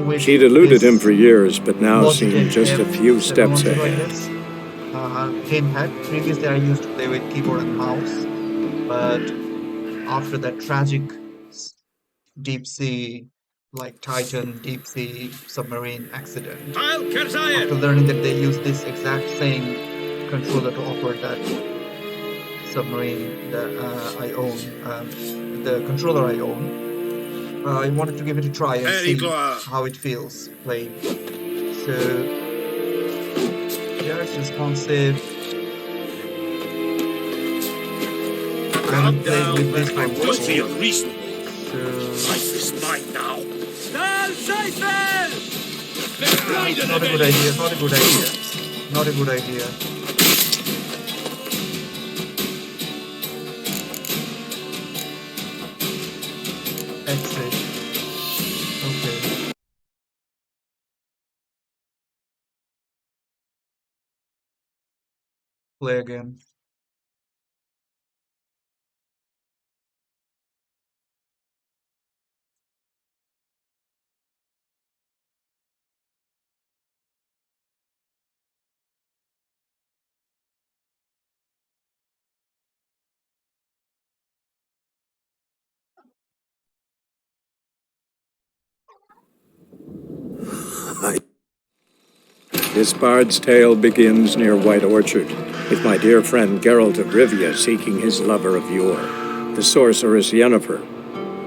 with She'd eluded him this for years, but now seemed Logitech just a few steps M710, I ahead. guess. Gamepad. Previously, I used to play with keyboard and mouse, but after that tragic deep sea, like Titan deep sea submarine accident, after learning that they use this exact same controller to operate that submarine that I own, the controller I own, I wanted to give it a try and see how it feels playing. So yeah, it's responsive. I haven't played with this one before, so not a good idea. Not a good idea. Not a good idea. Exit. Okay. Play again. This bard's tale begins near White Orchard, with my dear friend Geralt of Rivia seeking his lover of yore, the sorceress Yennefer.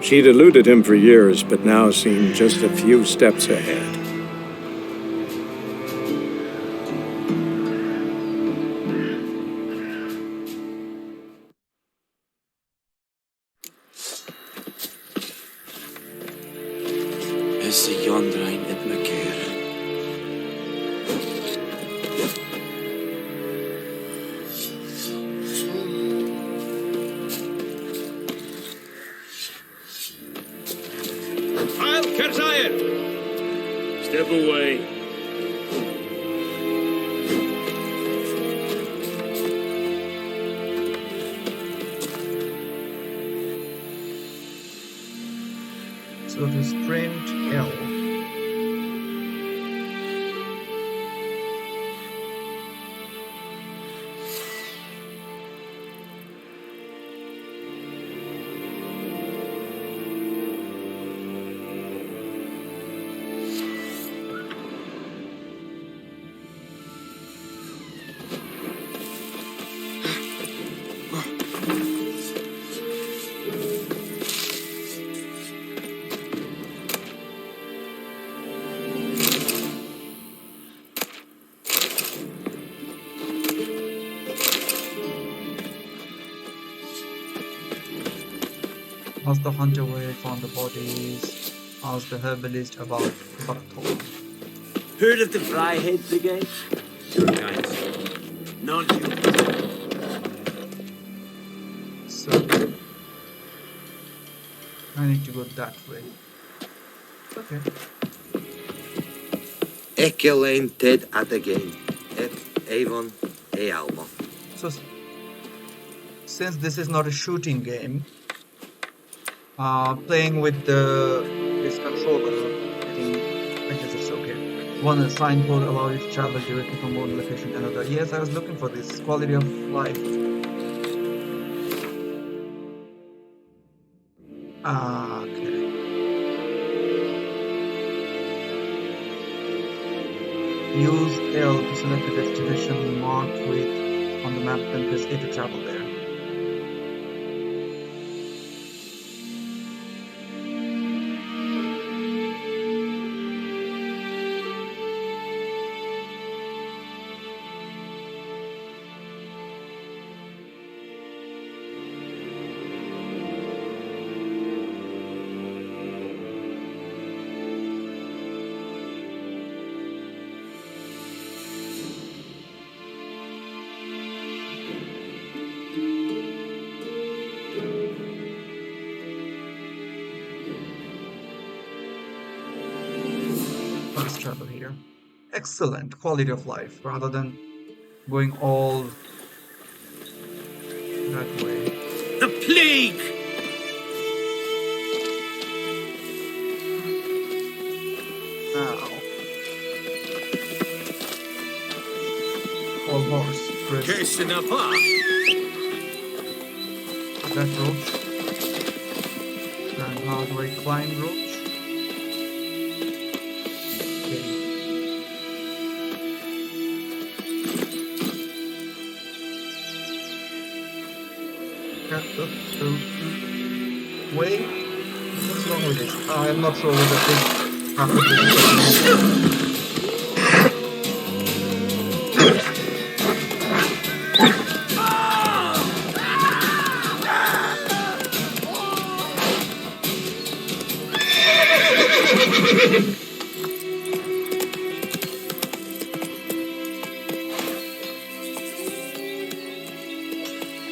She'd eluded him for years, but now seemed just a few steps ahead. Is Yondrain et Maker. I'll Kerzayer! Step away. So to sprint L. Ask the hunter where he found the bodies. Ask the herbalist about buckthorn. Heard of the Fryhead Brigade? Your guys. Not you. So I need to go that way. Okay. Ekelein Ted Adagain, et Avon Ealma. So since this is not a shooting game, playing with this controller, I guess it's okay. One signboard allows you to travel directly from one location to another. Yes, I was looking for this quality of life. Okay. Use L to select a destination marked with on the map, then press A to travel there. Fast travel here. Excellent quality of life rather than going all that way. The plague! now. All horse. Chris. Qu'est-ce n'a pas? That roach. And how do I climb roach? Okay. Wait, what's wrong with this? I'm not sure whether this happened.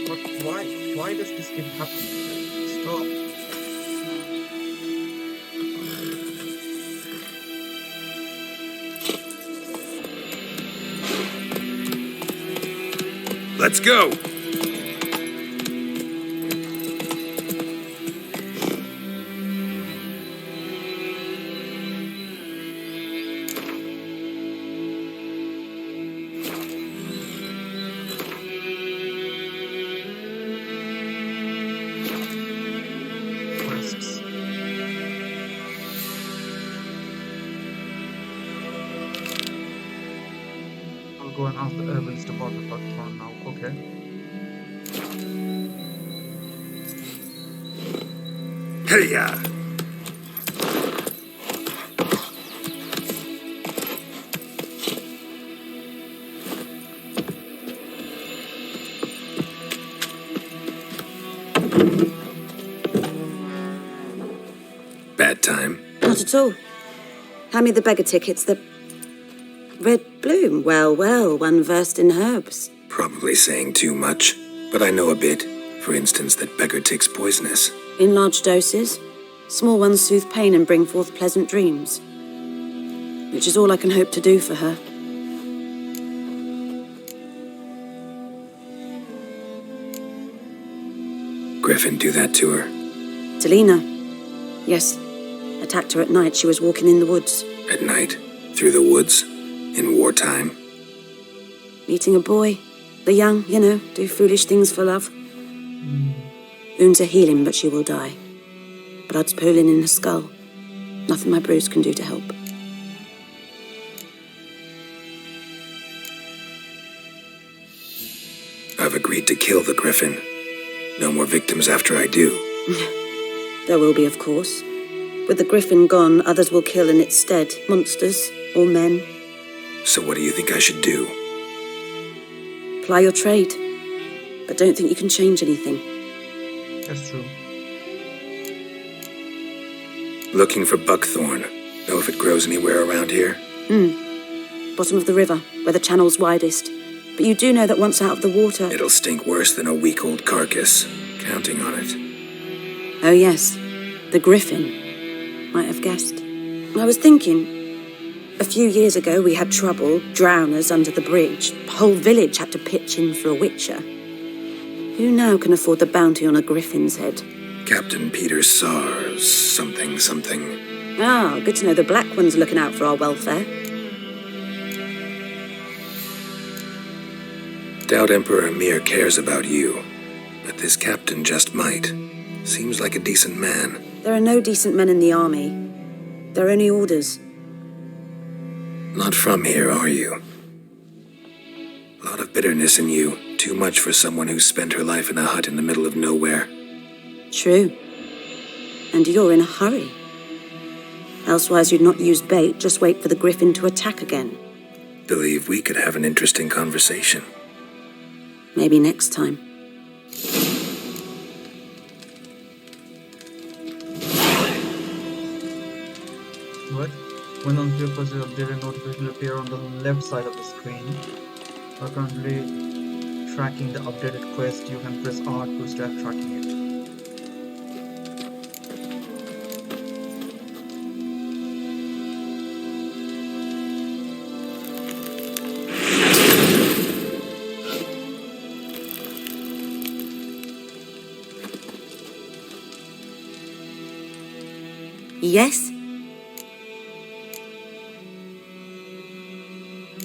But why does this keep happening? Stop. Let's go. Quests. I'll go and ask the herbalist about the buckthorn now. Okay. Hey-ya. Bad time. Not at all. Hand me the beggar tickets. The red bloom. Well, well, one versed in herbs. Probably saying too much, but I know a bit. For instance, that beggar tick's poisonous. In large doses. Small ones soothe pain and bring forth pleasant dreams. Which is all I can hope to do for her. Griffin do that to her. Delina. Yes. Attacked her at night. She was walking in the woods. At night, through the woods, in wartime. Meeting a boy. The young, you know, do foolish things for love. Wounds are healing, but she will die. Blood's pooling in her skull. Nothing my bruise can do to help. I've agreed to kill the Griffin. No more victims after I do. There will be, of course. With the Griffin gone, others will kill in its stead. Monsters or men. So what do you think I should do? Ply your trade. But don't think you can change anything. That's true. Looking for buckthorn. Know if it grows anywhere around here? Bottom of the river, where the channel's widest. But you do know that once out of the water... It'll stink worse than a week-old carcass. Counting on it. Oh yes, the Griffin. Might have guessed. I was thinking... A few years ago we had trouble, drowners under the bridge. The whole village had to pitch in for a witcher. Who now can afford the bounty on a Griffin's head? Captain Peter Sars, something. Ah, good to know the Black One's looking out for our welfare. Doubt Emperor Emir cares about you, but this captain just might. Seems like a decent man. There are no decent men in the army. There are only orders. Not from here, are you? A lot of bitterness in you. Too much for someone who spent her life in a hut in the middle of nowhere. True. And you're in a hurry. Elsewise you'd not use bait, just wait for the Griffin to attack again. Believe we could have an interesting conversation. Maybe next time. What? When on your puzzle updated notification will appear on the left side of the screen. We're currently tracking the updated quest. You can press R to start tracking it. Yes?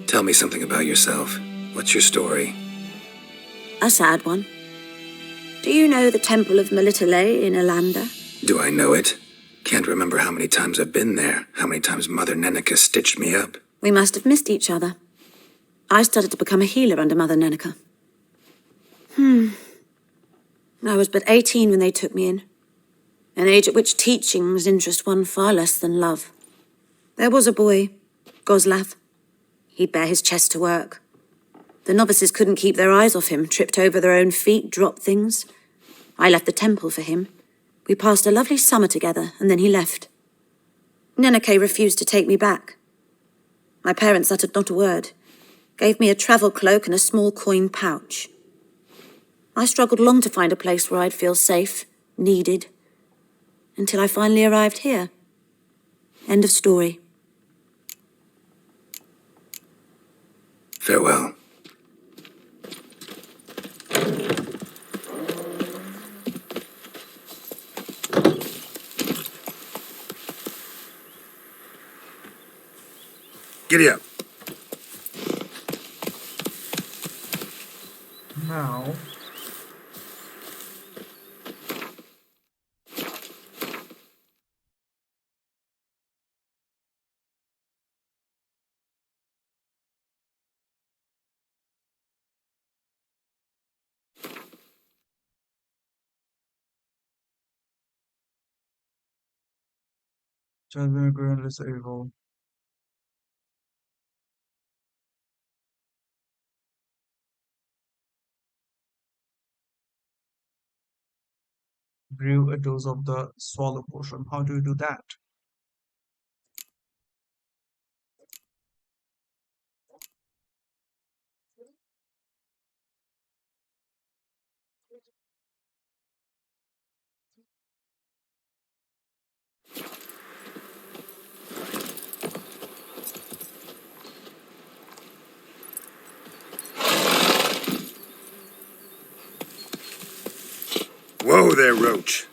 Tell me something about yourself. What's your story? A sad one. Do you know the Temple of Melitele in Alanda? Do I know it? Can't remember how many times I've been there, how many times Mother Nenica stitched me up. We must have missed each other. I started to become a healer under Mother Nenica. I was but 18 when they took me in, an age at which teachings interest one far less than love. There was a boy, Goslav. He'd bare his chest to work. The novices couldn't keep their eyes off him, tripped over their own feet, dropped things. I left the temple for him. We passed a lovely summer together, and then he left. Nenike refused to take me back. My parents uttered not a word, gave me a travel cloak and a small coin pouch. I struggled long to find a place where I'd feel safe, needed, until I finally arrived here. End of story. Farewell. Giddy up. Now, Jasmine Green is evil. Brew a dose of the swallow potion. How do you do that? Whoa there, Roach.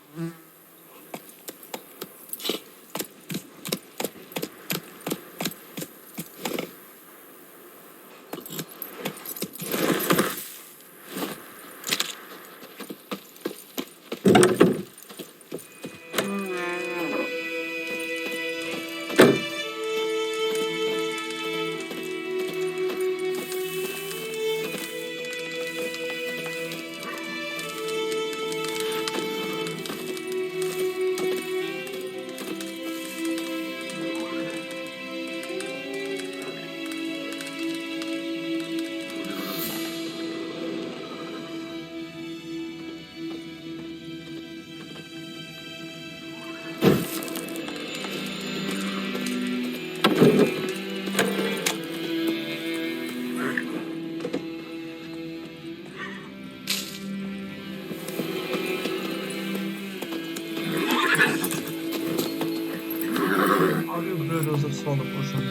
How do you brew a dose of swallow potion?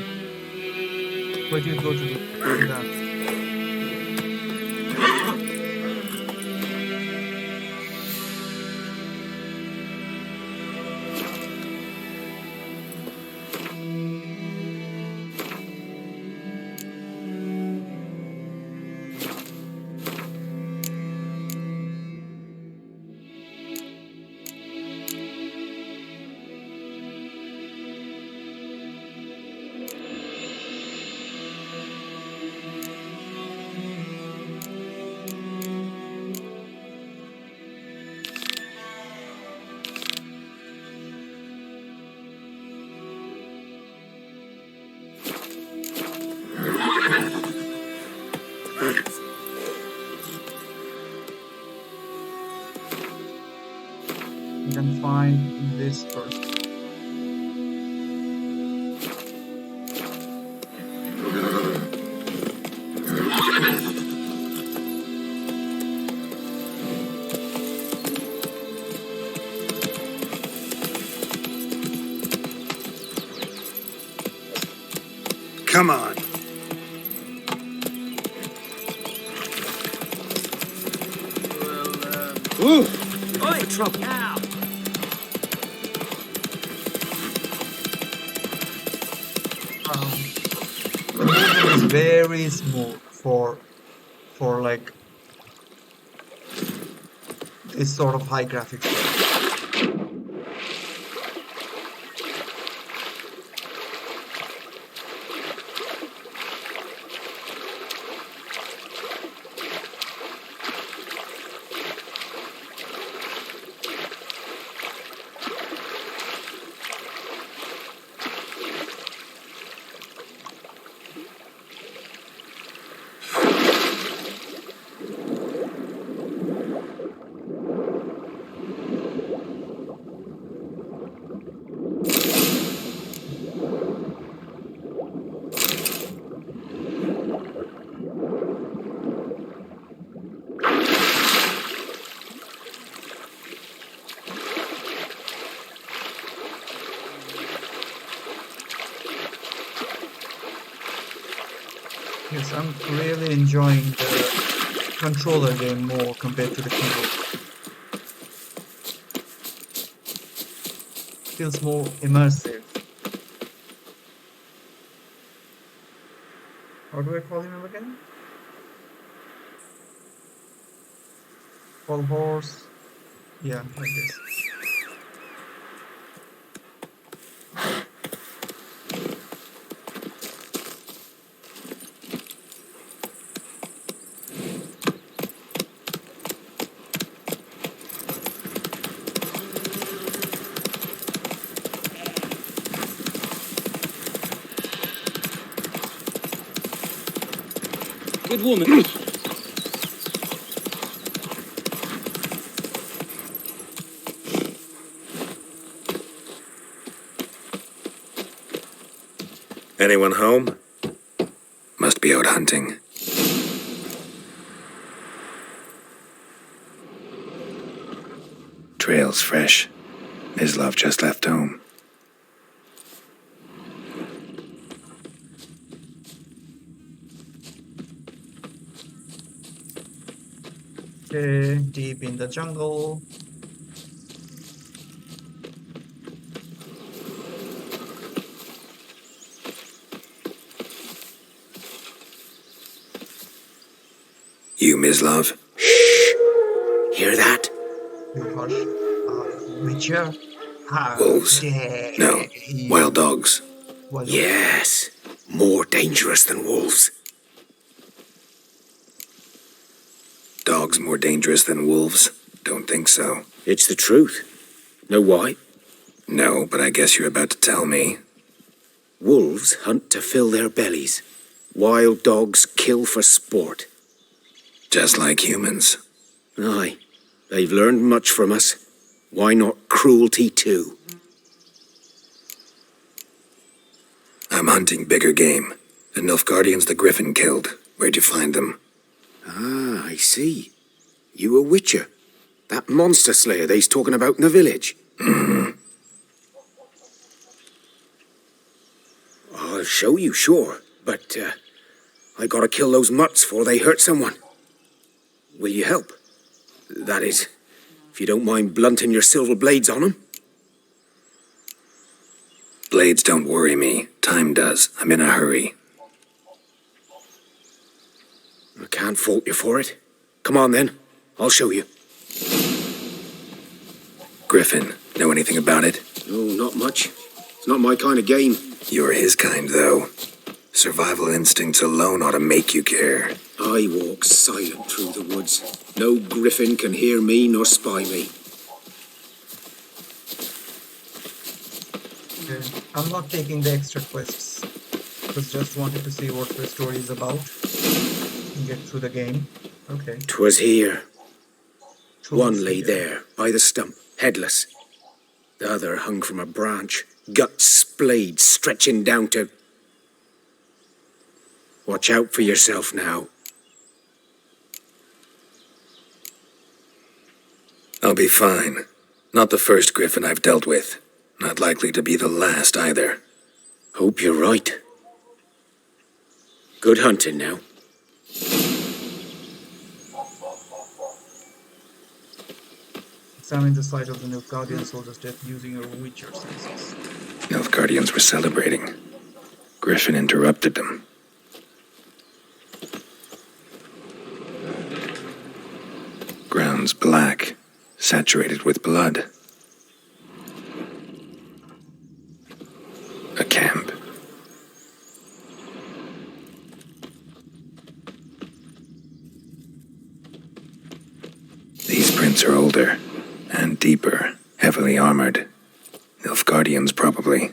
Where do you go to do that? You can find this first. Come on. Oi, trouble. Now. Um, is very smooth for like this sort of high graphics game. Yes, I'm really enjoying the controller game more compared to the keyboard. Feels more immersive. How do I call him again? Paul Horse. Yeah, I guess. Good woman. Anyone home? Must be out hunting. Trail's fresh. Mislav just left home. Okay, deep in the jungle. You, Mislav? Hear that? You hush. Witcher? How Wolves? dare No, you? wild dogs. Wild Yes. More dangerous than wolves. Dogs more dangerous than wolves? Don't think so. It's the truth. Know why? No, but I guess you're about to tell me. Wolves hunt to fill their bellies. Wild dogs kill for sport. Just like humans. Aye. They've learned much from us. Why not cruelty too? I'm hunting bigger game. The Nilfgaardians the Griffin killed. Where'd you find them? Ah, I see. You a witcher. That monster slayer they's talking about in the village. I'll show you, sure. But, I gotta kill those mutts before they hurt someone. Will you help? That is, if you don't mind blunting your silver blades on 'em. Blades don't worry me. Time does. I'm in a hurry. I can't fault you for it. Come on then, I'll show you. Griffin, know anything about it? No, not much. It's not my kind of game. You're his kind, though. Survival instincts alone ought to make you care. I walk silent through the woods. No griffin can hear me nor spy me. Okay. I'm not taking the extra quests. Because just wanted to see what the story is about. And get through the game. Okay. 'Twas here. Tools One lay here. there, by the stump, headless. The other hung from a branch, guts splayed, stretching down to... Watch out for yourself now. I'll be fine. Not the first Griffin I've dealt with. Not likely to be the last either. Hope you're right. Good hunting now. Examine the site of the Nilfgaardian soldier's death using your Witcher senses. Nilfgaardians were celebrating. Griffin interrupted them. ground's black, saturated with blood. A camp. These prints are older and deeper, heavily armored. Nilfgaardians, probably.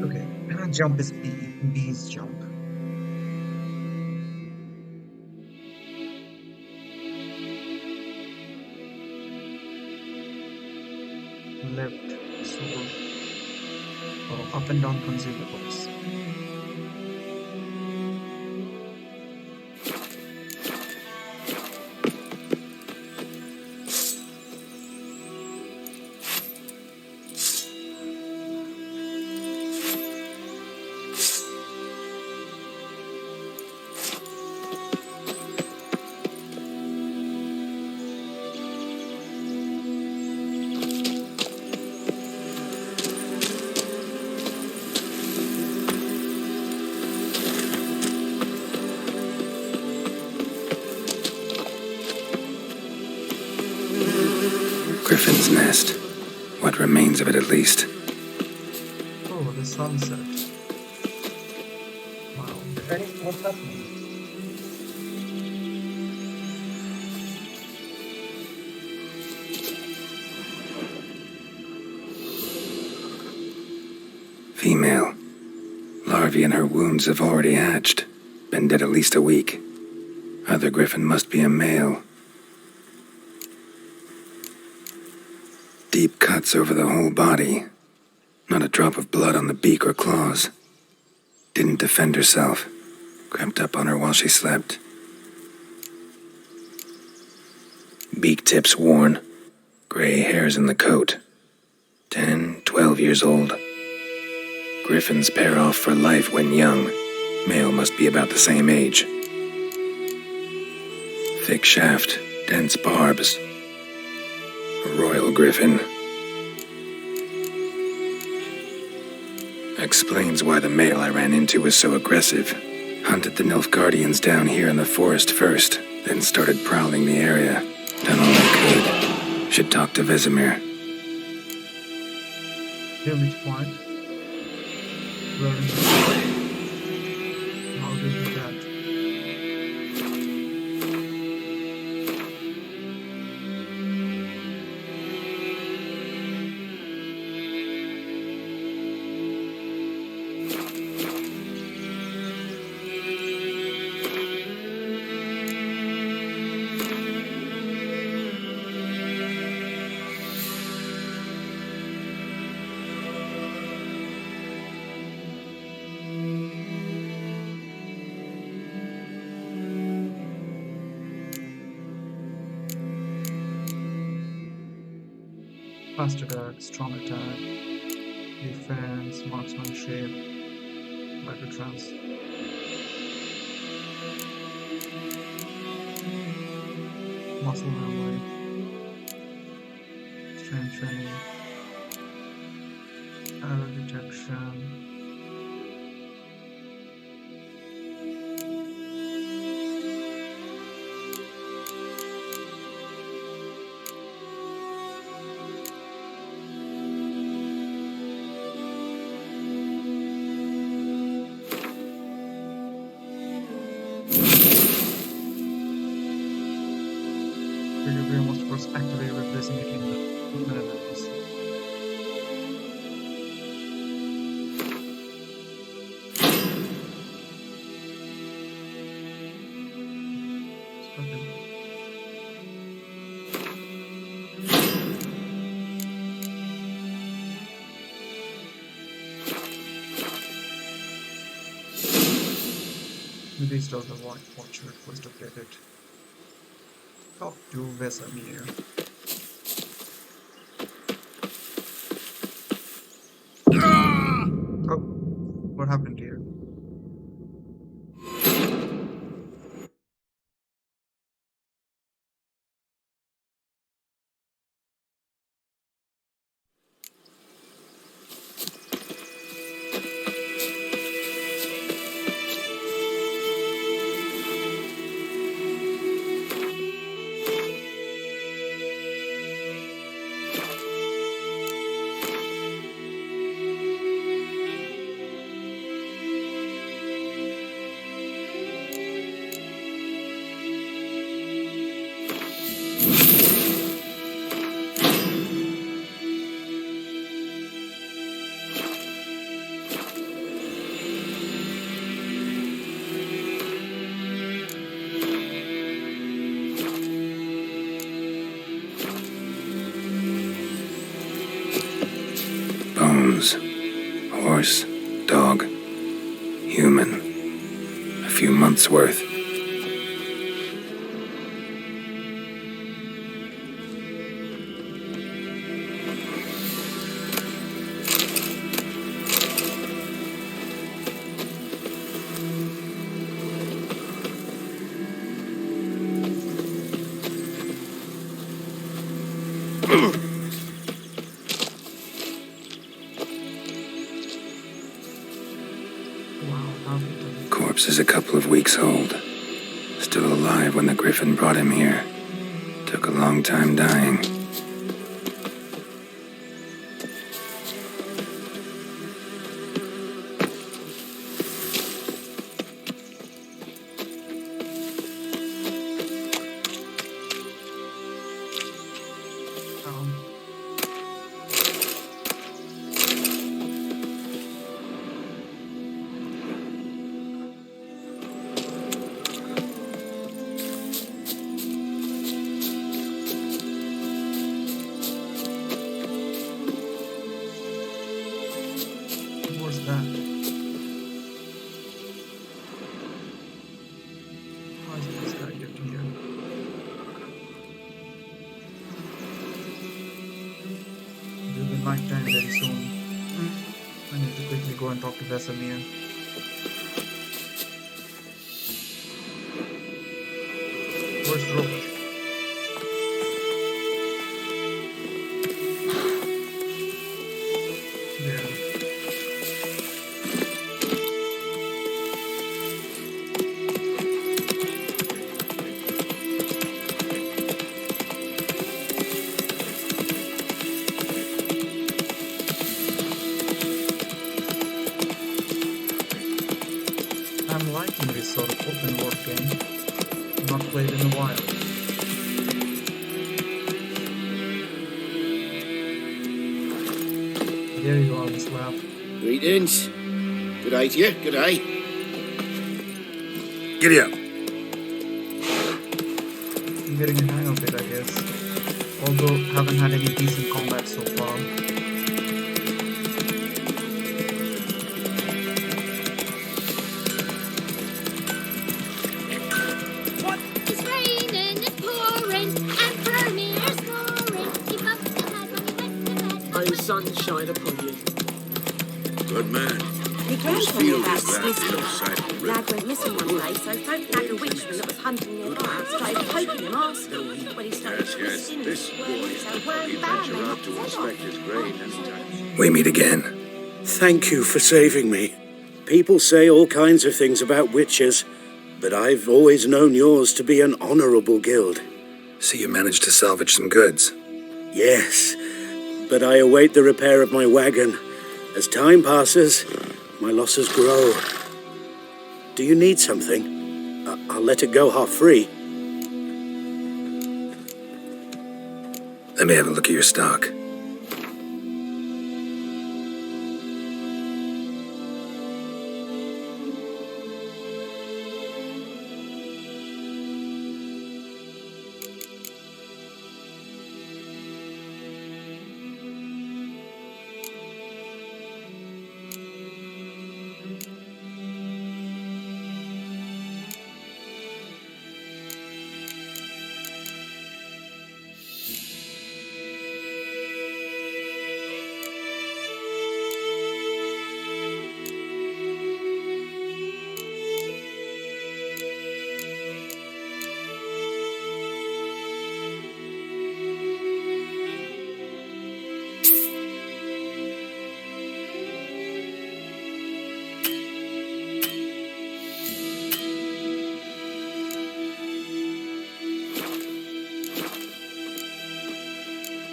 Okay, jump is B. B's jump. Left sword. Oh, up and down consumables. Griffin's nest. What remains of it, at least. Oh, the sunset. Wow. Hey, what's happening? Female. Larvae in her wounds have already hatched. Been dead at least a week. Other griffin must be a male. Deep cuts over the whole body. Not a drop of blood on the beak or claws. Didn't defend herself. Crept up on her while she slept. Beak tips worn. Gray hairs in the coat. 10, 12 years old. Griffins pair off for life when young. Male must be about the same age. Thick shaft, dense barbs. A royal griffin. Explains why the male I ran into was so aggressive. Hunted the Nilfgaardians down here in the forest first, then started prowling the area. Done all I could. Should talk to Vesemir. Till which point? Where is it? How did you get? Fast attack, strong attack. Defense, marksmanship, battle trance. Muscle memory, strength training, error detection. Trigger must first activate replacing it in the enemies. This does the White Watcher first updated. Talk to Vesemir. Oh, what happened here? Bones. Horse. Dog. Human. A few months' worth. Wow, how did Corpse is a couple of weeks old. Still alive when the Griffin brought him here. Took a long time dying. what's that? Why is this guy getting here? It will be night time very soon. I need to quickly go and talk to Vesemir. Where's Roach? There. I'm liking this sort of open world game. Not played in a while. There you are, Miss Lab. Greetings. Good eye to you. Good eye. Giddy up. I'm getting a hang of it, I guess. Although haven't had any decent combat so far. It's raining, it's pouring, and Vermeer's snoring. He must have had when he went to bed. May the sun shine upon you. Good man. He came Whose to me field about is that Swiss. hillside of the Lad river? went missing one day, so folk nagged a witchman that was hunting nearby. Started poking him, asking. When he started twisting and squirming, so wham bam, they knocked his head off. We meet again. Thank you for saving me. People say all kinds of things about witches, but I've always known yours to be an honorable guild. So you managed to salvage some goods. Yes, but I await the repair of my wagon. As time passes, my losses grow. Do you need something? I'll let it go half-free. Let me have a look at your stock.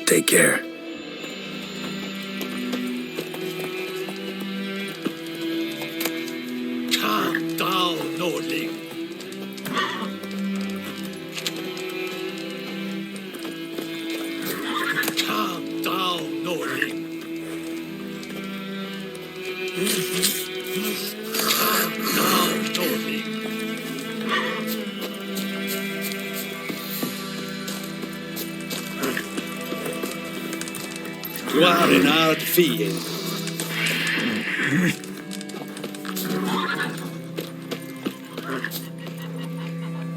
Take care. Calm down, Nordling. Calm down, Nordling. Calm down, Nordling. Du är en art fiende.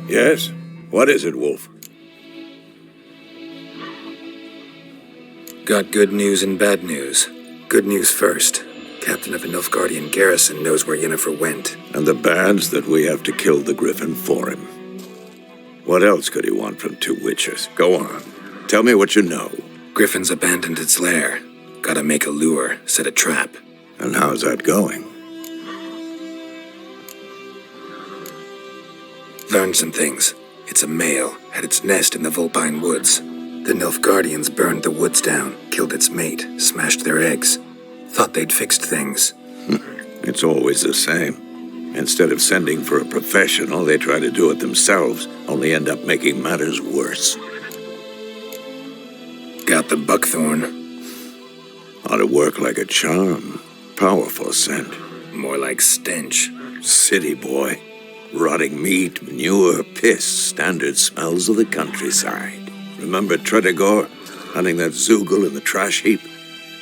Yes? What is it, Wolf? Got good news and bad news. Good news first. Captain of a Nilfgaardian garrison knows where Yennefer went. And the bad's that we have to kill the Griffin for him. What else could he want from two witches? Go on. Tell me what you know. Griffin's abandoned its lair. Gotta make a lure, set a trap. And how's that going? Learned some things. It's a male, had its nest in the Vulpine Woods. The Nilfgaardians burned the woods down, killed its mate, smashed their eggs. Thought they'd fixed things. It's always the same. Instead of sending for a professional, they try to do it themselves, only end up making matters worse. Got the buckthorn. Ought to work like a charm. Powerful scent. More like stench. City boy. Rotting meat, manure, piss, standard smells of the countryside. Remember Tredegor? Hunting that Zoogle in the trash heap?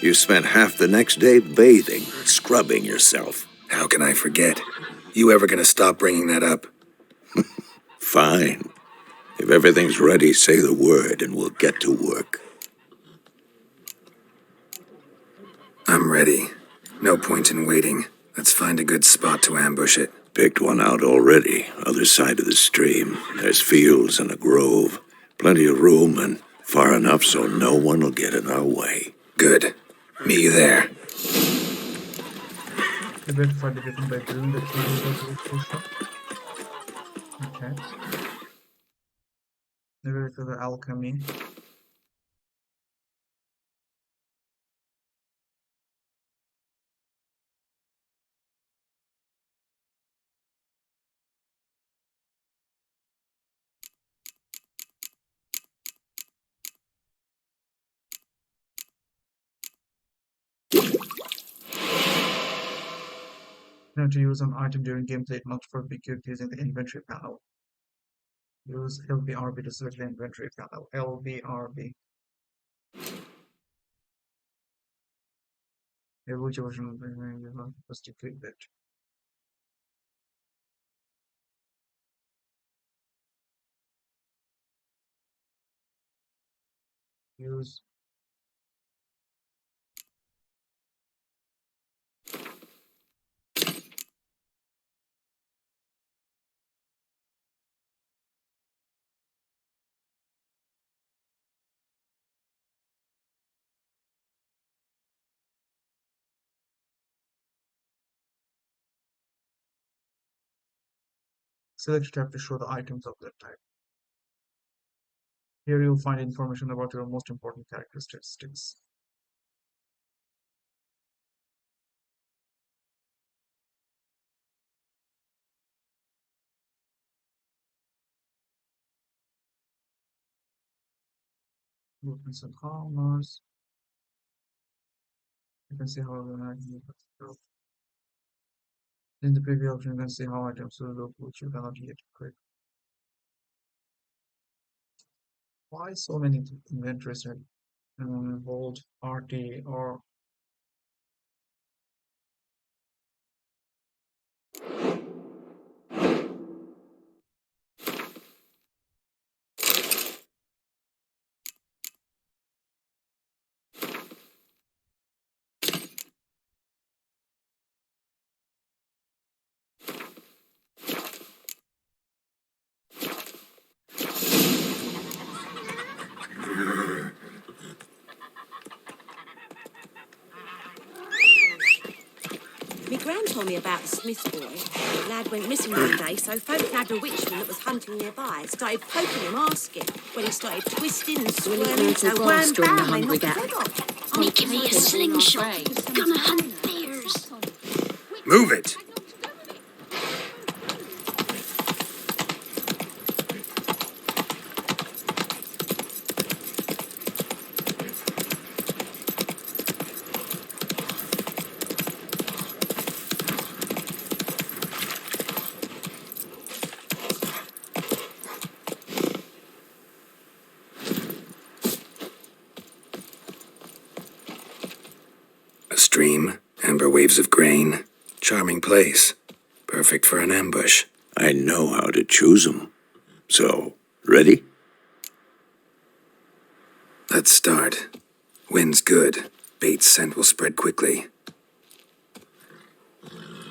You spent half the next day bathing, scrubbing yourself. How can I forget? You ever gonna stop bringing that up? Fine. If everything's ready, say the word and we'll get to work. I'm ready. No point in waiting. Let's find a good spot to ambush it. Picked one out already, other side of the stream. There's fields and a grove. Plenty of room and far enough so no one will get in our way. Good. Meet you there. You better find the Griffin by doing the push. Okay. Maybe for the alchemy. Now to use an item during gameplay, it must first be equipped using the inventory panel. Use LBRB to select the inventory panel. LBRB. Which version of the first equip it. Use Select a tab to show the items of that type. Here you'll find information about your most important characteristics. Movements and commerce. You can see how the item looks. In the preview option, you can see how items will look, which you cannot yet click. Why so many inventories are bold, RT, or My gran told me about the Smiths boy. The lad went missing one day, so folk nabbed a witchman that was hunting nearby. Started poking him, asking. When he started twisting and swirling, so wham bam, they knocked the head off. Making me a slingshot. Gonna hunt bears. Move it! A stream, amber waves of grain. Charming place. Perfect for an ambush. I know how to choose 'em. So, ready? Let's start. Wind's good. Bait's scent will spread quickly.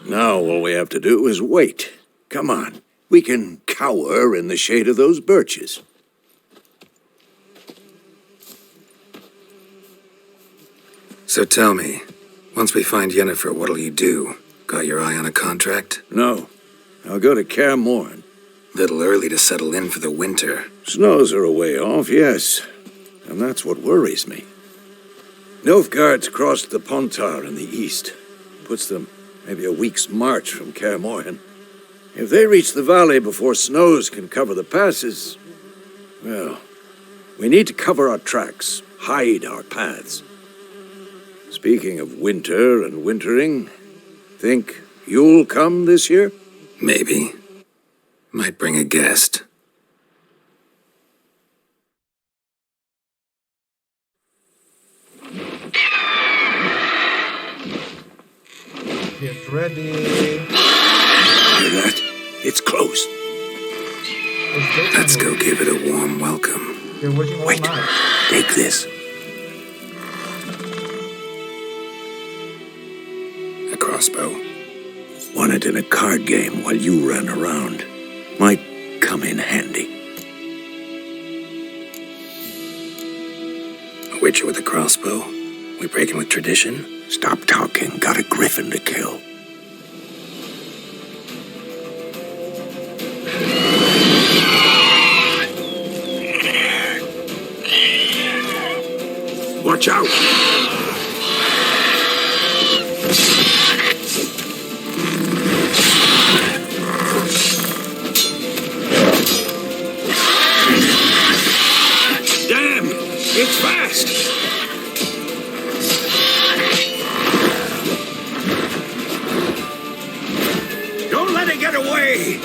Now all we have to do is wait. Come on. We can cower in the shade of those birches. So tell me, once we find Yennefer, what'll you do? Got your eye on a contract? No. I'll go to Kaer Morhen. Little early to settle in for the winter. Snows are a way off, yes. And that's what worries me. Nilfgaard's crossed the Pontar in the east. Puts them maybe a week's march from Kaer Morhen. If they reach the valley before snows can cover the passes, well, we need to cover our tracks, hide our paths. Speaking of winter and wintering, think you'll come this year? Maybe. Might bring a guest. get ready. Hear that? It's close. Let's go give it a warm welcome. You're working all Wait. night. Take this. A crossbow. Won it in a card game while you ran around. Might come in handy. A witcher with a crossbow? We breaking with tradition? Stop talking. Got a griffin to kill. Watch out! Damn! It's fast! Don't let it get away!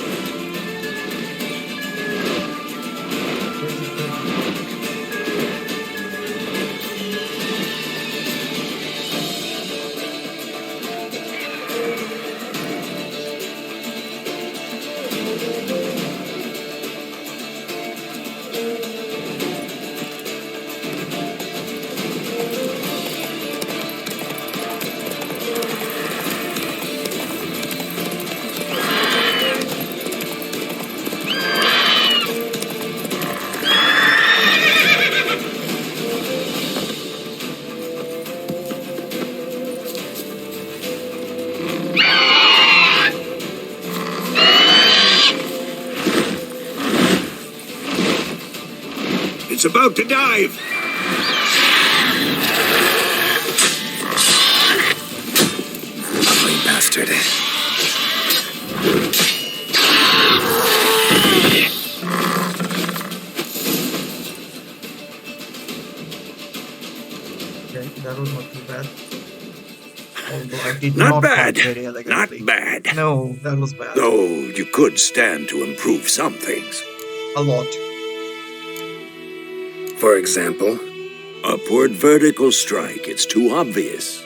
It's about to dive! Ugly bastard. Okay, that was not too bad. Although I did Not not bad. fight very Not elegantly. bad. No, that was bad. Though you could stand to improve some things. A lot. For example, Upward vertical strike, it's too obvious.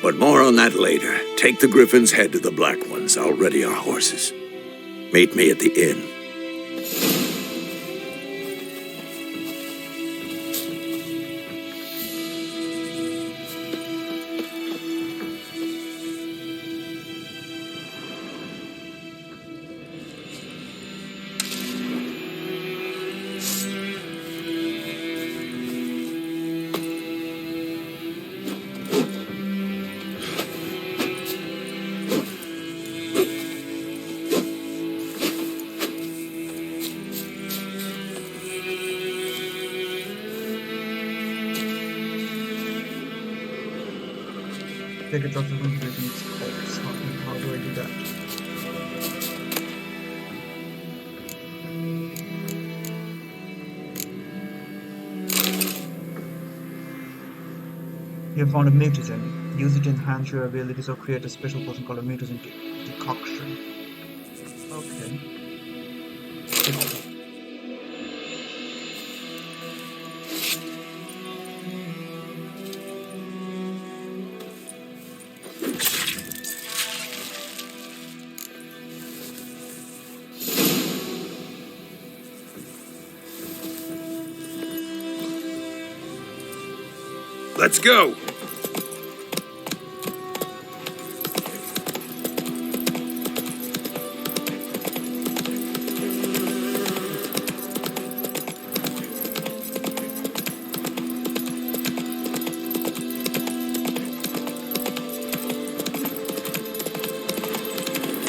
But more on that later. Take the Griffin's head to the Black Ones. I'll ready our horses. Meet me at the inn. Take a drop of ingredients. How do I do that? You have found a mutagen. Use it to enhance your abilities or create a special potion called a mutagen decoction. Okay. Let's go!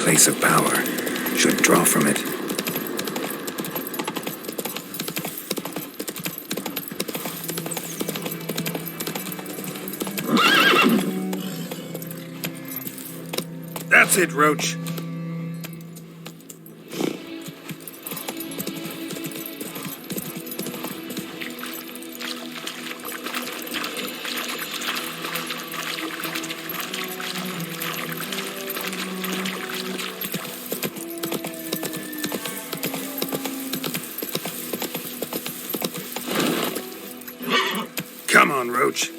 place of power. Should draw from it. That's it, Roach. Come on, Roach.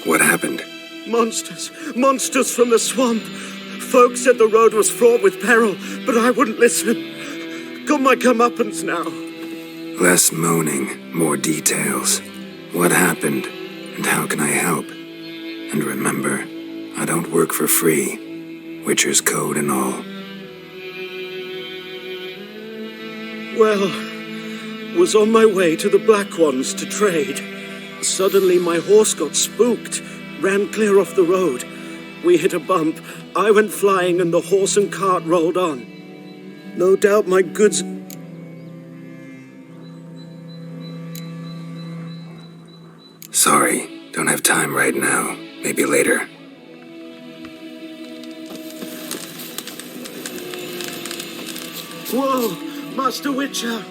What happened? Monsters! Monsters from the swamp! Folks said the road was fraught with peril, but I wouldn't listen. Got my comeuppance now. Less moaning, more details. What happened, and how can I help? And remember, I don't work for free. Witcher's code and all. Well, was on my way to the Black Ones to trade. Suddenly my horse got spooked, ran clear off the road. We hit a bump, I went flying and the horse and cart rolled on. No doubt my goods... Sorry, don't have time right now. Maybe later. Whoa! Master Witcher!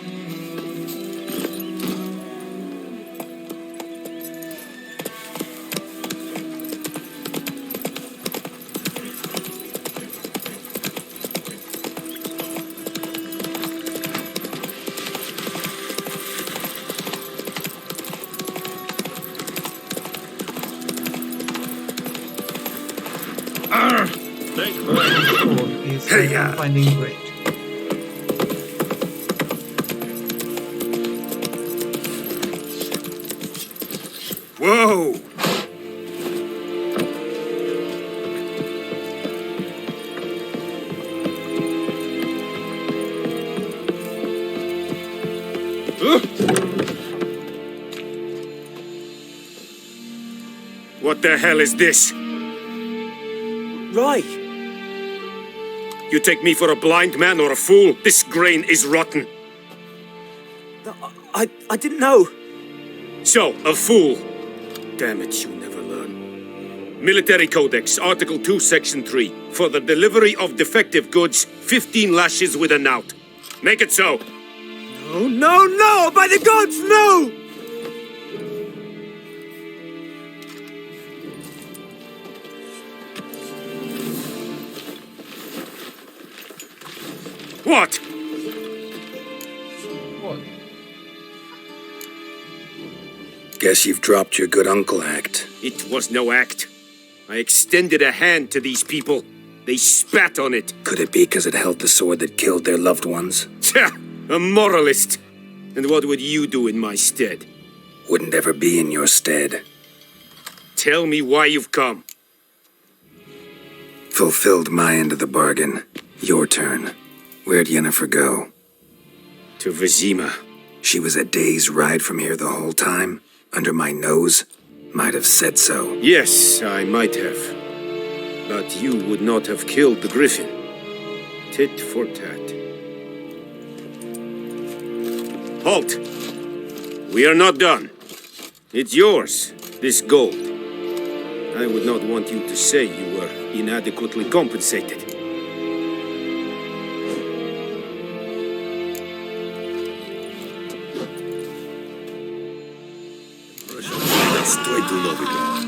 Sword is finding great. Whoa! What the hell is this? Right. You take me for a blind man or a fool? This grain is rotten. I didn't know. So, a fool. Damn it, you never learn. Military Codex, Article 2, Section 3. For the delivery of defective goods, 15 lashes with a knout. Make it so. No, no, no! By the gods, no! What? What? Guess you've dropped your good uncle act. It was no act. I extended a hand to these people. They spat on it. Could it be because it held the sword that killed their loved ones? Tja, a moralist. And what would you do in my stead? Wouldn't ever be in your stead. Tell me why you've come. Fulfilled my end of the bargain. Your turn. Where'd Yennefer go? To Vizima. She was a day's ride from here the whole time? Under my nose? Might have said so. Yes, I might have. But you would not have killed the griffin. Tit for tat. Halt! We are not done. It's yours, this gold. I would not want you to say you were inadequately compensated. Stój tu, Novigrad.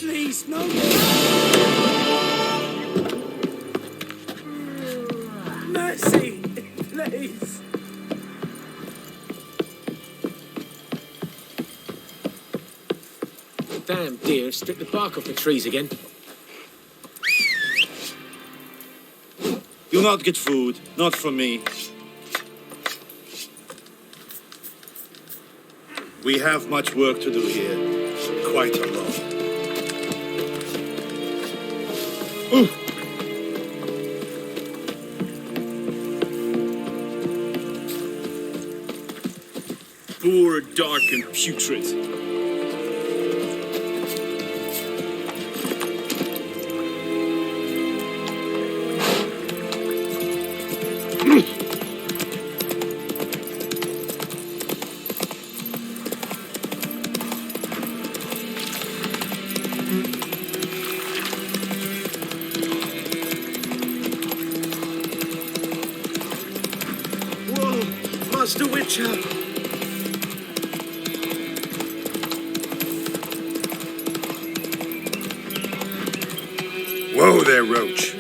Please, no. Mercy, please. Damn deer, stripped the bark off the trees again. You'll not get food, not from me. We have much work to do here, quite a lot. Poor, dark, and putrid. Whoa, Master Witcher! Whoa there, Roach.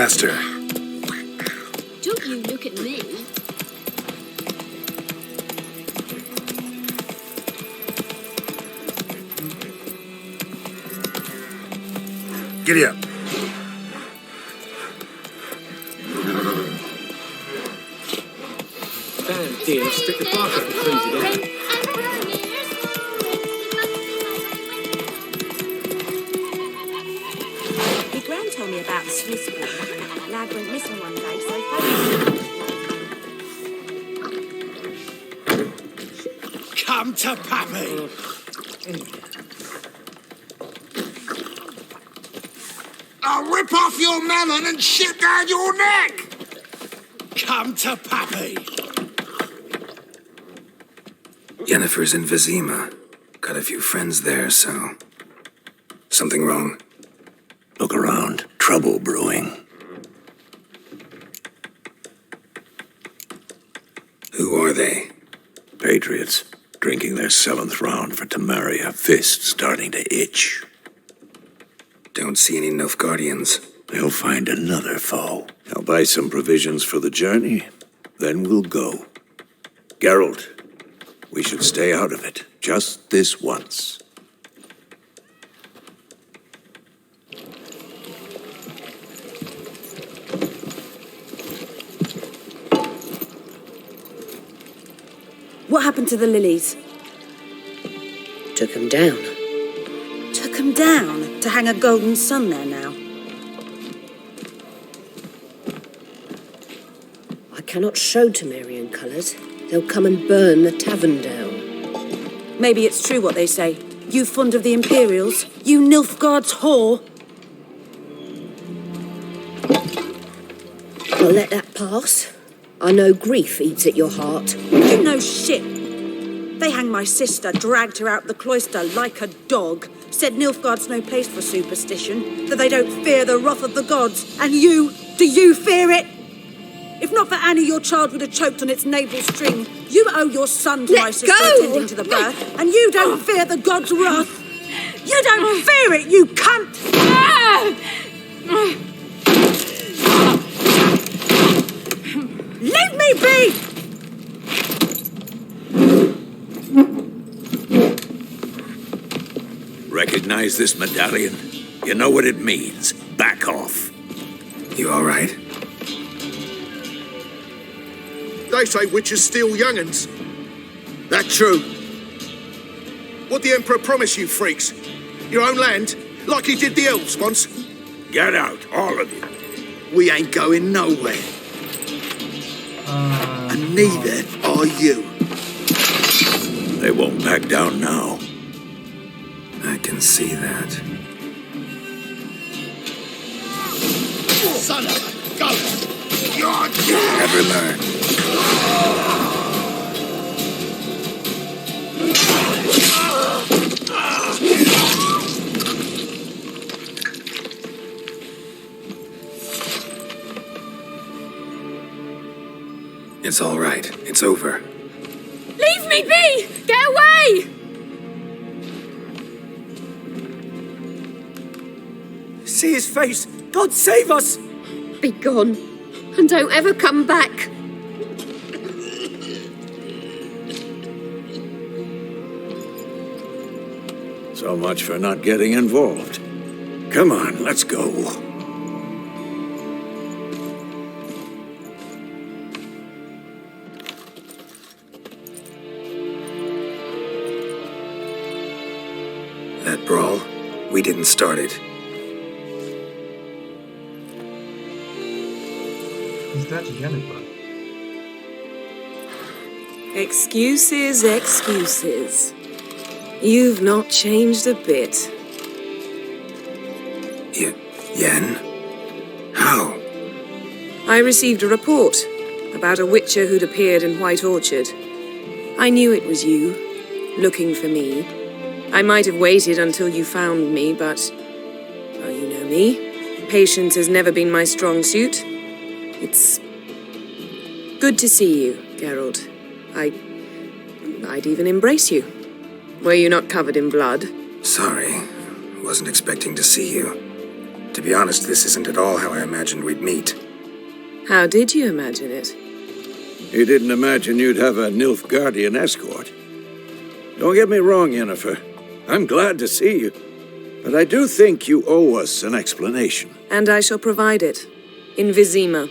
faster. Don't you look at me. Giddy up. Damn, dear, stick the bark up the trees again. My gran told me about the Swiss boy. Lad went missing one day, so I phoned. Come to Pappy. I'll rip off your melon and shit down your neck! Come to Pappy. Yennefer's in Vizima. Got a few friends there, so... Something wrong? Look around. Trouble brewing. Who are they? Patriots. Drinking their 7th round for Temeria. Fist starting to itch. Don't see any Nilfgaardians. They'll find another foe. I'll buy some provisions for the journey. Then we'll go. Geralt, we should stay out of it. Just this once. What happened to the lilies? Took him down. Took 'em down to hang a golden sun there now. I cannot show Temerian colours. They'll come and burn the tavern down. Maybe it's true what they say. You fond of the Imperials? You Nilfgaard's whore? I'll let that pass. I know grief eats at your heart. You know shit. They hanged my sister, dragged her out the cloister like a dog, said Nilfgaard's no place for superstition, that they don't fear the wrath of the gods. And you, do you fear it? If not for Annie, your child would have choked on its navel string. You owe your son to my sister attending to the birth, and you don't fear the gods' wrath. You don't fear it, you cunt! Leave me be! Recognize this medallion? You know what it means. Back off. You all right? They say witches steal young'uns. That true? What the Emperor promise you, freaks? Your own land? Like he did the elves once? Get out, all of you. We ain't going nowhere. And neither are you. They won't back down now. I can see that. Son of a ghost! You're dead! Never learn. It's all right. It's over. Leave me be! Get away! See his face! God save us! Be gone, and don't ever come back. So much for not getting involved. Come on, let's go. That brawl, we didn't start it. Is that Yennefer? Excuses, excuses. You've not changed a bit. Yen? How? I received a report about a witcher who'd appeared in White Orchard. I knew it was you, looking for me. I might have waited until you found me, but... well, you know me. Patience has never been my strong suit. It's... good to see you, Geralt. I'd even embrace you. Were you not covered in blood? Sorry. Wasn't expecting to see you. To be honest, this isn't at all how I imagined we'd meet. How did you imagine it? You didn't imagine you'd have a Nilfgaardian escort. Don't get me wrong, Yennefer. I'm glad to see you. But I do think you owe us an explanation. And I shall provide it. In Vizima.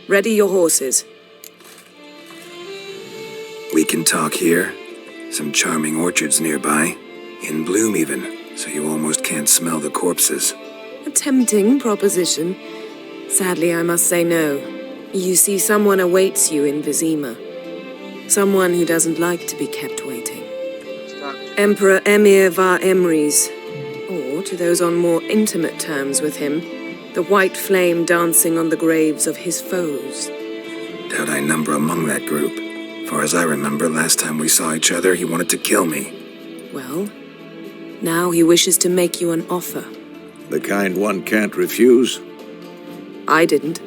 Ready your horses. We can talk here. Some charming orchards nearby. In bloom even, so you almost can't smell the corpses. A tempting proposition. Sadly, I must say no. You see, someone awaits you in Vizima. Someone who doesn't like to be kept waiting. Emperor Emir var Emrys. Or, to those on more intimate terms with him, the white flame dancing on the graves of his foes. Doubt I number among that group. Far as I remember, last time we saw each other, he wanted to kill me. Well, now he wishes to make you an offer. The kind one can't refuse. I didn't,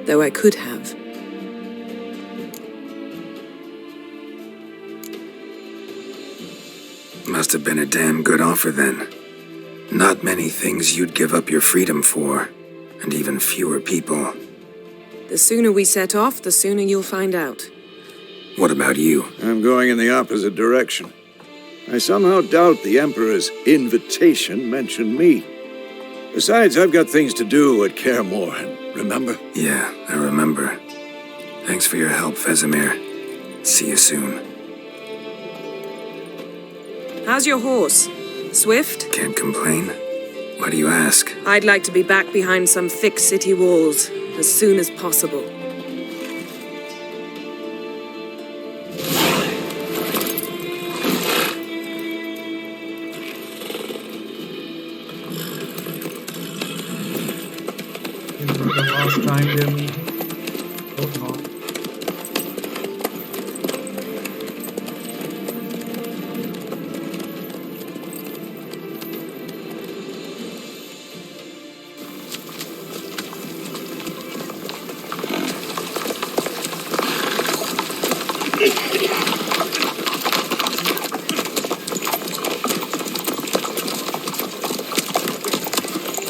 though I could have. Must have been a damn good offer then. Not many things you'd give up your freedom for, and even fewer people. The sooner we set off, the sooner you'll find out. What about you? I'm going in the opposite direction. I somehow doubt the Emperor's invitation mentioned me. Besides, I've got things to do at Kaer Morhen, remember? Yeah, I remember. Thanks for your help, Vesemir. See you soon. How's your horse? Swift? Can't complain. Why do you ask? I'd like to be back behind some thick city walls as soon as possible. Is it the last time they're meeting? Hope not.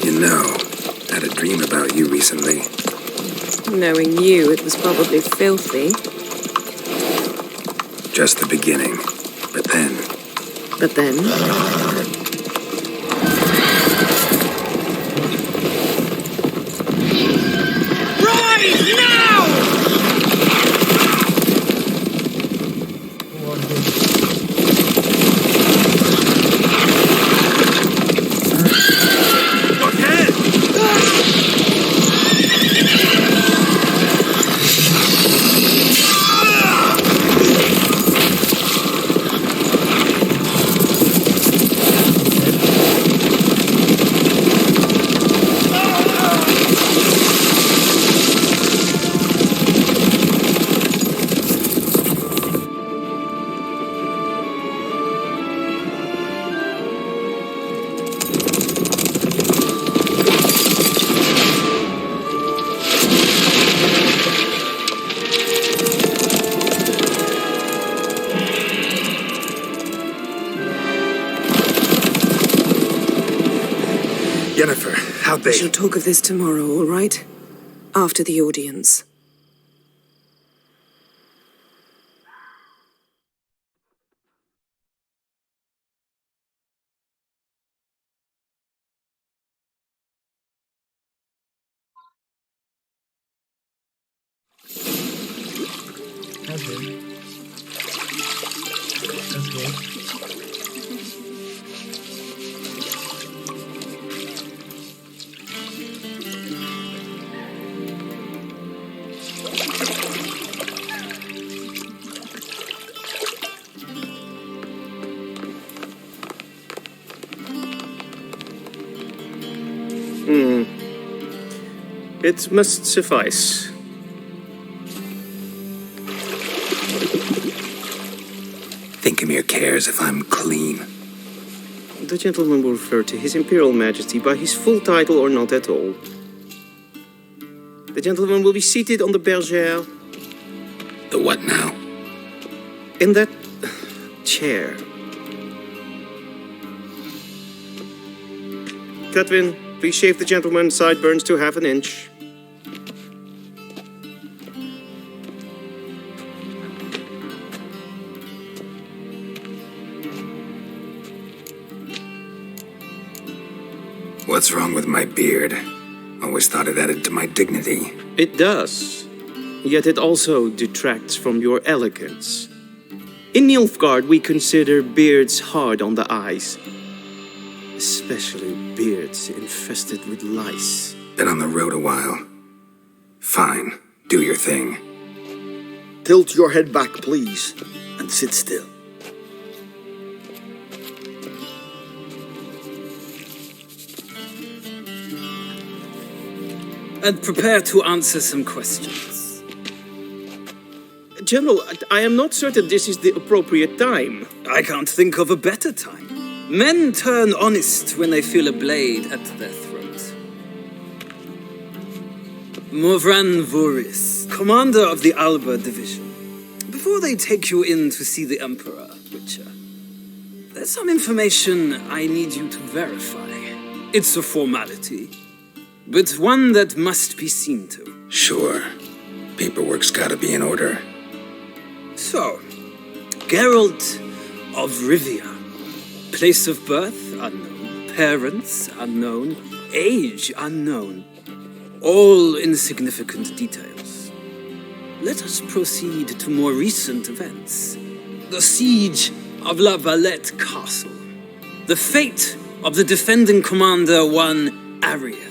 You know, I had a dream about you recently. Knowing you, it was probably filthy. Just the beginning. But then... But then? Rise now! Yennefer, how'd they... We shall talk of this tomorrow, all right? After the audience. Okay. That's good. It must suffice. Thinkamir cares if I'm clean. The gentleman will refer to His Imperial Majesty by his full title or not at all. The gentleman will be seated on the bergère. The what now? In that chair. Cadwin, Please shave the gentleman's sideburns to ½ an inch. What's wrong with my beard? Always thought it added to my dignity. It does. Yet it also detracts from your elegance. In Nilfgaard, we consider beards hard on the eyes. Especially beards infested with lice. Been on the road a while. Fine, do your thing. Tilt your head back, please, and sit still. And prepare to answer some questions. General, I am not certain this is the appropriate time. I can't think of a better time. Men turn honest when they feel a blade at their throat. Morvran Voris, commander of the Alba Division. Before they take you in to see the Emperor, Witcher, there's some information I need you to verify. It's a formality, but one that must be seen to. Sure. Paperwork's gotta be in order. So, Geralt of Rivia. Place of birth unknown. Parents unknown. Age unknown. All insignificant details. Let us proceed to more recent events. The siege of La Valette Castle. The fate of the defending commander, one Arian.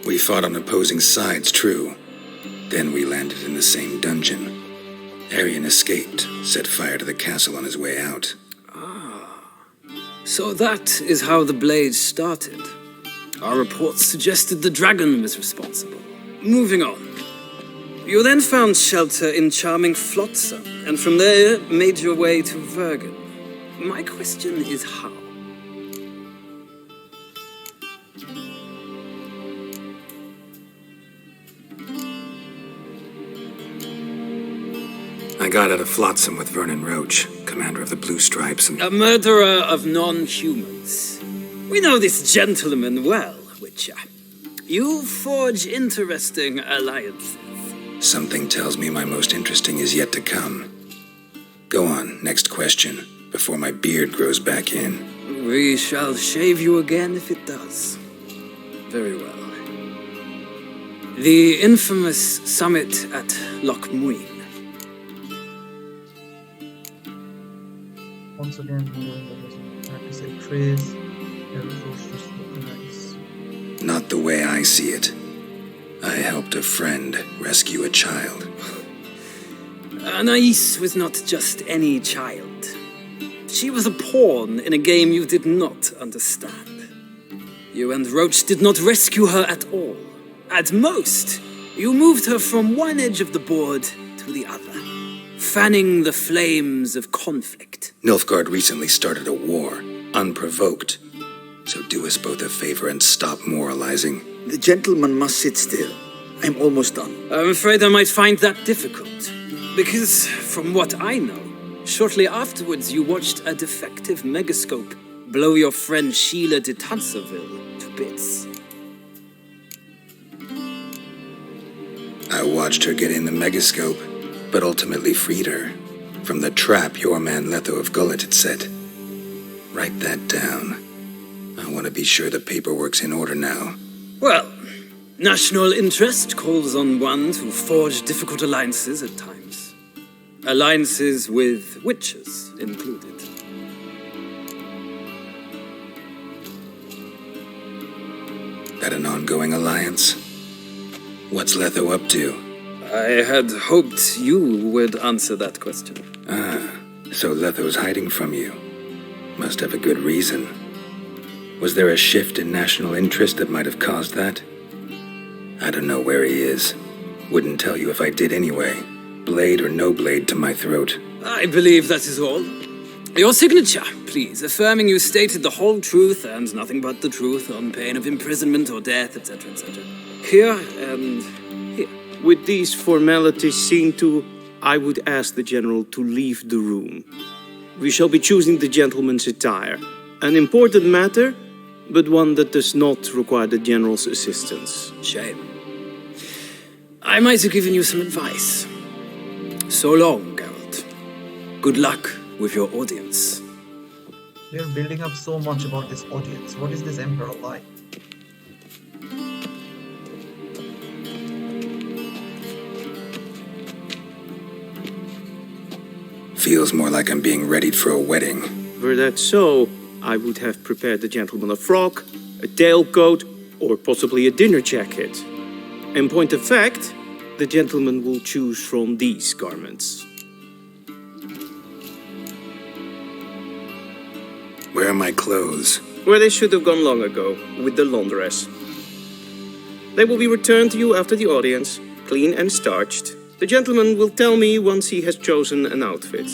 We fought on opposing sides, true. Then we landed in the same dungeon. Arian escaped, set fire to the castle on his way out. So that is how the blade started. Our reports suggested the dragon was responsible. Moving on. You then found shelter in charming Flotsam, and from there made your way to Vergen. My question is how? I got out of Flotsam with Vernon Roach, commander of the Blue Stripes, and... A murderer of non-humans. We know this gentleman well, Witcher. You forge interesting alliances. Something tells me my most interesting is yet to come. Go on, next question, before my beard grows back in. We shall shave you again if it does. Very well. The infamous summit at Loch Muin. Once again, practice a trace, just nice. Not the way I see it. I helped a friend rescue a child. Anais was not just any child. She was a pawn in a game you did not understand. You and Roach did not rescue her at all. At most, you moved her from one edge of the board to the other, fanning the flames of conflict. Nilfgaard recently started a war, unprovoked. So do us both a favor and stop moralizing. The gentleman must sit still. I'm almost done. I'm afraid I might find that difficult. Because, from what I know, shortly afterwards you watched a defective megascope blow your friend Sheila de Tanserville to bits. I watched her get in the megascope, but ultimately freed her from the trap your man Letho of Gullet had set. Write that down. I want to be sure the paperwork's in order now. Well, national interest calls on one to forge difficult alliances at times. Alliances with witches included. That an ongoing alliance? What's Letho up to? I had hoped you would answer that question. So Letho's hiding from you. Must have a good reason. Was there a shift in national interest that might have caused that? I don't know where he is. Wouldn't tell you if I did anyway. Blade or no blade to my throat. I believe that is all. Your signature, please, affirming you stated the whole truth and nothing but the truth on pain of imprisonment or death, etc., etc. Here and here. With these formalities seen to, I would ask the general to leave the room. We shall be choosing the gentleman's attire. An important matter, but one that does not require the general's assistance. Shame. I might have given you some advice. So long, Geralt. Good luck with your audience. They're building up so much about this audience. What is this emperor like? Feels more like I'm being readied for a wedding. Were that so, I would have prepared the gentleman a frock, a tailcoat, or possibly a dinner jacket. In point of fact, the gentleman will choose from these garments. Where are my clothes? Where they should have gone long ago, with the laundress. They will be returned to you after the audience, clean and starched. The gentleman will tell me once he has chosen an outfit.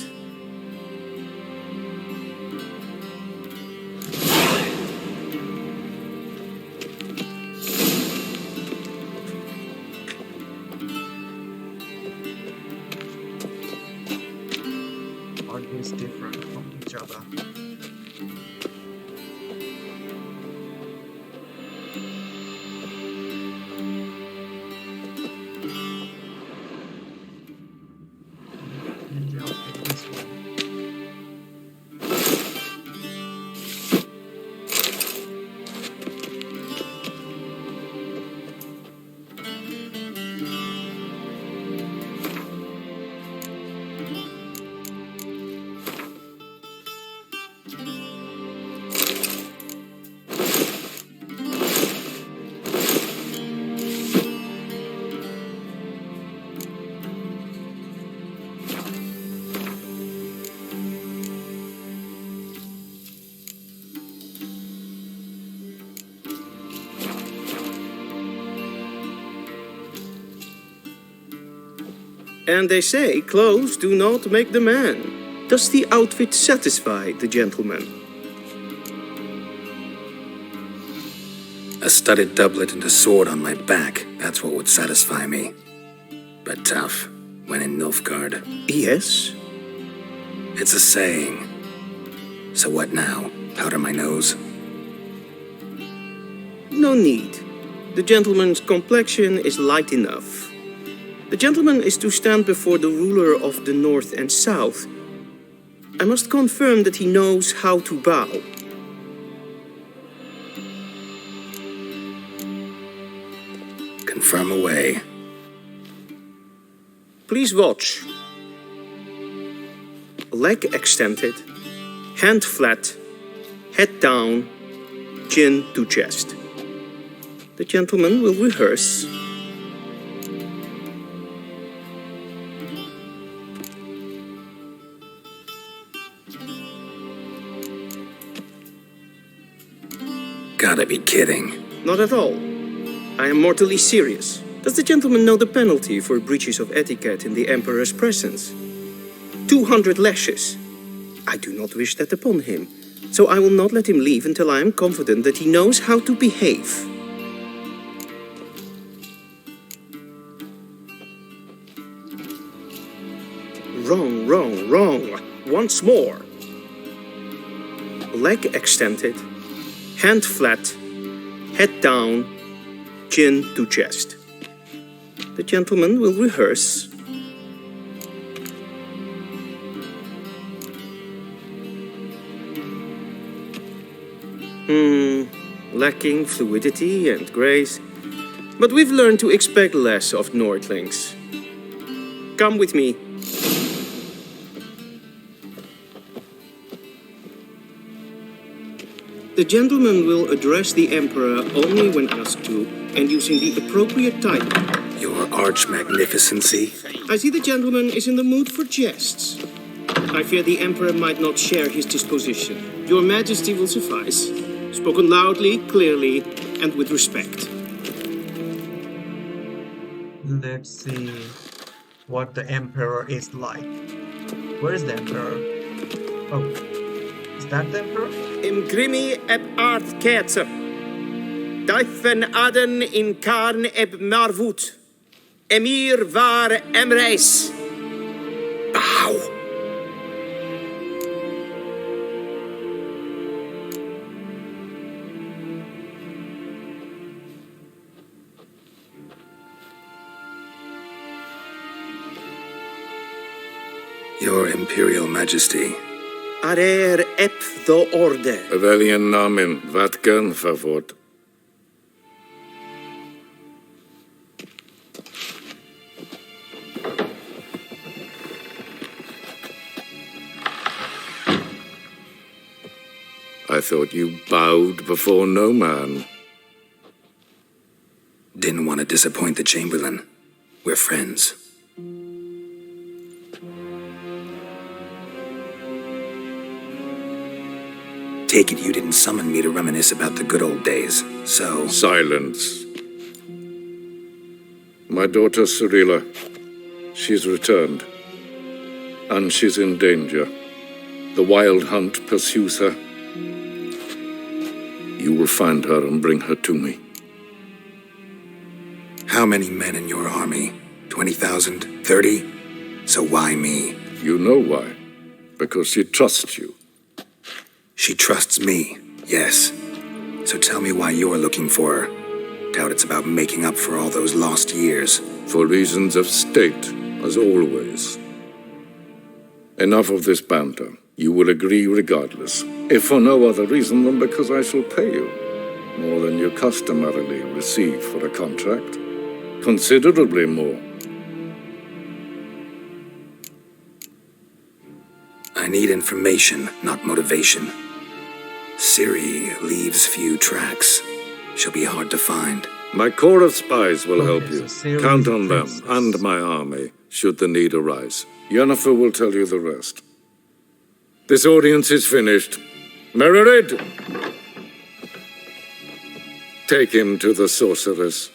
Are these different from each other? Maybe I'll pick this one. And they say clothes do not make the man. Does the outfit satisfy the gentleman? A studded doublet and a sword on my back, that's what would satisfy me. But tough, when in Nilfgaard. Yes? It's a saying. So what now? Powder my nose? No need. The gentleman's complexion is light enough. The gentleman is to stand before the ruler of the North and South. I must confirm that he knows how to bow. Confirm away. Please watch. Leg extended, hand flat, head down, chin to chest. The gentleman will rehearse. Gotta be kidding. Not at all. I am mortally serious. Does the gentleman know the penalty for breaches of etiquette in the Emperor's presence? 200 lashes. I do not wish that upon him, so I will not let him leave until I am confident that he knows how to behave. Wrong, wrong, wrong. Once more. Leg extended, hand flat, head down, chin to chest. The gentleman will rehearse. Lacking fluidity and grace. But we've learned to expect less of Nordlings. Come with me. The gentleman will address the Emperor only when asked to, and using the appropriate title. Your arch magnificency. I see the gentleman is in the mood for jests. I fear the Emperor might not share his disposition. Your Majesty will suffice. Spoken loudly, clearly, and with respect. Let's see what the Emperor is like. Where is the Emperor? Oh, is that the Emperor? Im grimi eb art ketzer. Daifen aden in karn eb marvut. Emir var emreis. Now! Your Imperial Majesty. Arer ep the orde. Avellian namen, vatkan favort. I thought you bowed before no man. Didn't want to disappoint the Chamberlain. We're friends. Take it you didn't summon me to reminisce about the good old days, so... Silence. My daughter Cirilla, she's returned. And she's in danger. The Wild Hunt pursues her. You will find her and bring her to me. How many men in your army? 20,000? 30? So why me? You know why. Because she trusts you. She trusts me, yes. So tell me why you're looking for her. Doubt it's about making up for all those lost years. For reasons of state, as always. Enough of this banter. You will agree regardless. If for no other reason than because I shall pay you. More than you customarily receive for a contract. Considerably more. I need information, not motivation. Ciri leaves few tracks. She'll be hard to find. My corps of spies will help you. Ciri Count is on them princess. and my army, should the need arise. Yennefer will tell you the rest. This audience is finished. Mererid! Take him to the sorceress.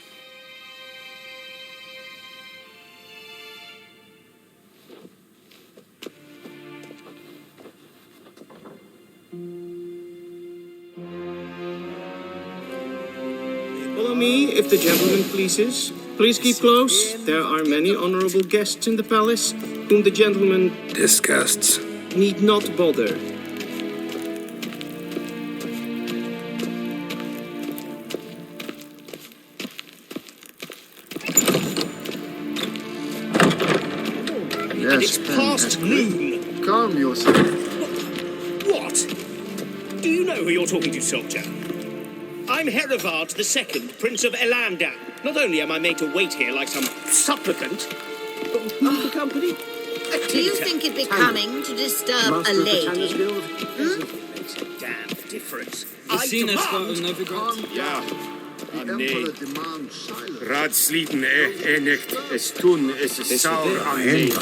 Follow me, if the gentleman pleases. Please keep close. There are many honorable guests in the palace, whom the gentleman Disgusts. need not bother. It's past noon. Calm yourself. What? Do you know who you're talking to, soldier? I'm Herivard II, Prince of Elamdan. Not only am I made to wait here like some supplicant, but who's the company? Do you think it becoming to disturb a lady? Makes a damn difference. Ja, nee. Raadsleden enigt is toen is sauer aan nee.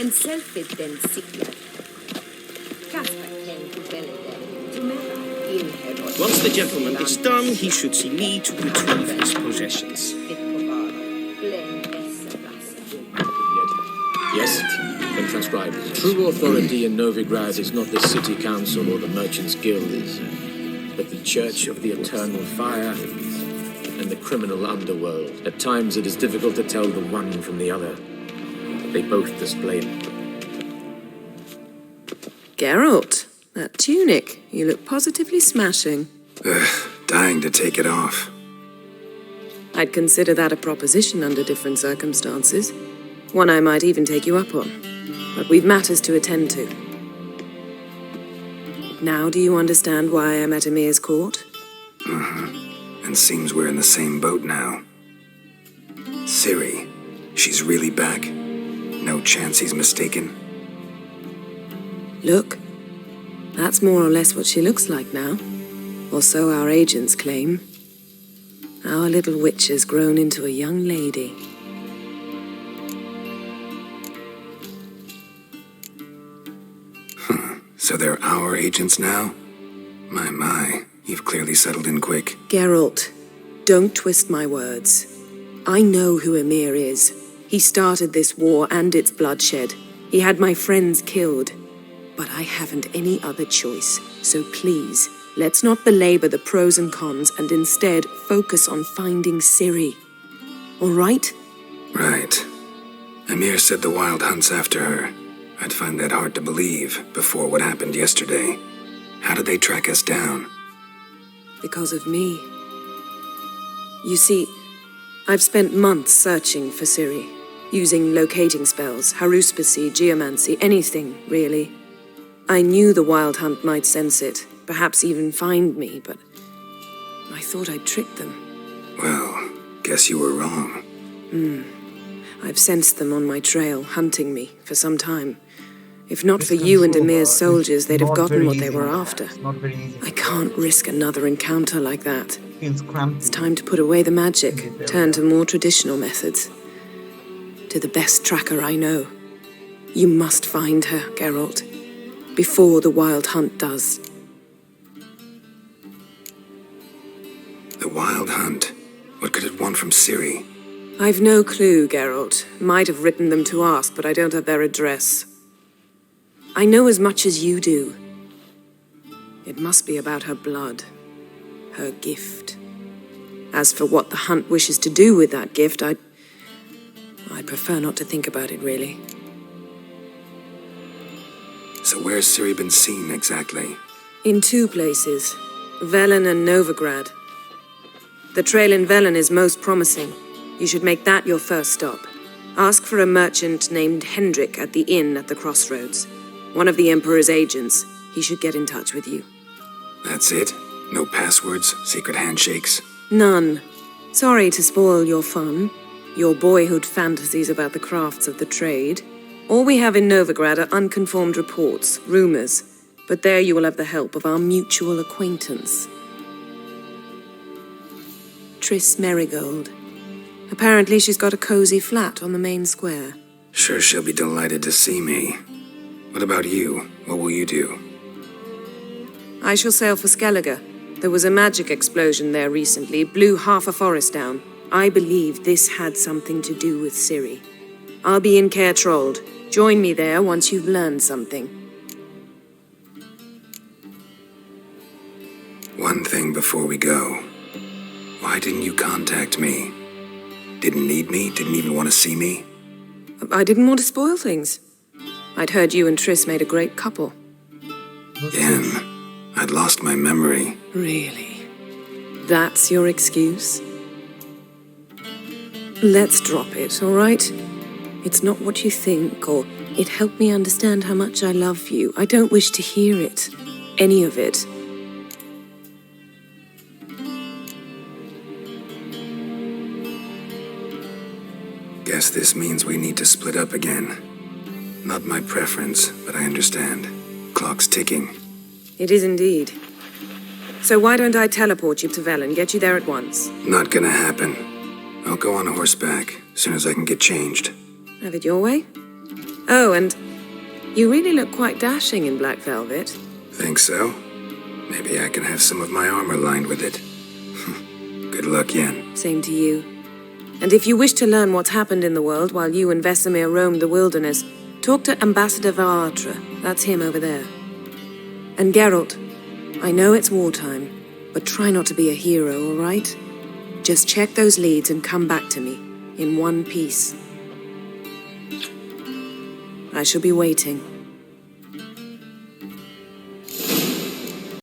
En selfie den sikler. Kasper came to Beleden to marry in Herod. Once the gentleman is done, he should see me to retrieve his possessions. Yes, been transcribed. True authority in Novigrad is not the city council or the merchants' guild, but the Church of the Eternal Fire and the criminal underworld. At times it is difficult to tell the one from the other. They both display. Geralt, that tunic. You look positively smashing. Dying to take it off. I'd consider that a proposition under different circumstances. One I might even take you up on. But we've matters to attend to. Now do you understand why I'm at Emir's court? And seems we're in the same boat now. Ciri, she's really back. No chance he's mistaken. Look, that's more or less what she looks like now. Or so our agents claim. Our little witch has grown into a young lady. So they're our agents now? My, You've clearly settled in quick. Geralt, don't twist my words. I know who Emir is. He started this war and its bloodshed. He had my friends killed. But I haven't any other choice. So please, let's not belabor the pros and cons and instead focus on finding Ciri. All right? Right. Emir said the Wild Hunt's after her. I'd find that hard to believe before what happened yesterday. How did they track us down? Because of me. You see, I've spent months searching for Ciri, using locating spells, haruspicy, geomancy, anything, really. I knew the Wild Hunt might sense it, perhaps even find me, but I thought I'd tricked them. Well, guess you were wrong. I've sensed them on my trail, hunting me, for some time. If not for you and Emir's soldiers, they'd have gotten what they were after. I can't risk another encounter like that. It's time to put away the magic, turn to more traditional methods. To the best tracker I know. You must find her, Geralt, before the Wild Hunt does. The Wild Hunt? What could it want from Ciri? I've no clue, Geralt. Might have written them to ask, but I don't have their address. I know as much as you do. It must be about her blood. Her gift. As for what the Hunt wishes to do with that gift, I'd prefer not to think about it, really. So where's Ciri been seen, exactly? In 2 places. Velen and Novigrad. The trail in Velen is most promising. You should make that your first stop. Ask for a merchant named Hendrik at the inn at the crossroads. One of the Emperor's agents. He should get in touch with you. That's it? No passwords, secret handshakes? None. Sorry to spoil your fun, your boyhood fantasies about the crafts of the trade. All we have in Novigrad are unconfirmed reports, rumors, but there you will have the help of our mutual acquaintance. Triss Merigold. Apparently she's got a cozy flat on the main square. Sure she'll be delighted to see me. What about you? What will you do? I shall sail for Skellige. There was a magic explosion there recently, blew half a forest down. I believe this had something to do with Ciri. I'll be in Caer Trold. Join me there once you've learned something. One thing before we go. Why didn't you contact me? Didn't need me? Didn't even want to see me? I didn't want to spoil things. I'd heard you and Triss made a great couple. Yen, I'd lost my memory. Really? That's your excuse? Let's drop it, all right? It's not what you think, or it helped me understand how much I love you. I don't wish to hear it. Any of it. Guess this means we need to split up again. Not my preference, but I understand. Clock's ticking. It is indeed. So why don't I teleport you to Velen, get you there at once? Not gonna happen. I'll go on horseback, as soon as I can get changed. Have it your way? Oh, and you really look quite dashing in black velvet. Think so? Maybe I can have some of my armor lined with it. Good luck, Yen. Same to you. And if you wish to learn what's happened in the world while you and Vesemir roamed the wilderness, talk to Ambassador Varatra. That's him over there. And Geralt, I know it's wartime, but try not to be a hero, all right? Just check those leads and come back to me, in one piece. I shall be waiting.